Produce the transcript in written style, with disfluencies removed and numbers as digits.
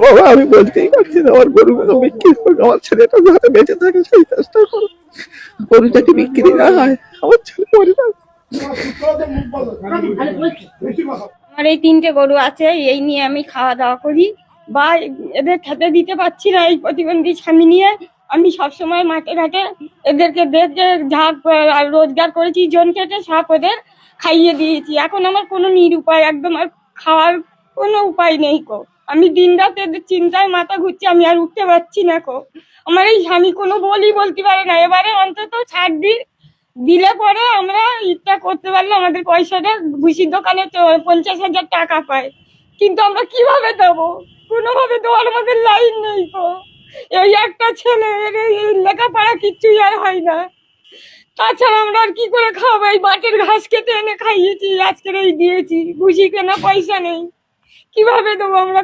বাবা আমি বলতেই পারছি না, আমার গরুগুলো বিক্রি হোক, আমার ছেলেটা যাতে বেঁচে থাকে সেই চেষ্টা করো। গরু যাতে বিক্রি না হয়, আমার ছেলে মরে না। আমার এই 3টে গরু আছে, এই নিয়ে আমি খাওয়া দাওয়া করি বা এদের খেতে দিতে পারছি না। এই প্রতিবন্ধী স্বামী নিয়ে আমি সবসময় মাঠে ঘাটে এদেরকে দেখে যা রোজগার করেছি জন খেটে সব ওদের খাইয়ে দিয়েছি। এখন আমার কোনো নিরুপায়, একদম আর খাওয়ার কোনো উপায় নেই কো। আমি দিন রাত এদের চিন্তায় মাথা ঘুরছি, আমি আর উঠতে পারছি না কো। আমার এই স্বামী কোনো বলতে পারে না, এবারে অন্তত ছাড় দিলে পরে আমরা ঈদটা করতে পারলে আমাদের পয়সাটা ভুসির দোকানে তো 50,000 টাকা পায়, কিন্তু আমরা কিভাবে দেবো? কোনোভাবে দেওয়ার আমাদের লাইন নেই তো। এই একটা ছেলে, এর এই লেখাপড়া কিচ্ছুই আর হয় না। তাছাড়া আমরা আর কি করে খাবো? এই মাঠের ঘাস কেটে এনে খাইয়েছি, আজকের এই দিয়েছি, ভুসি কেনা পয়সা নেই, কিভাবে দেবো আমরা?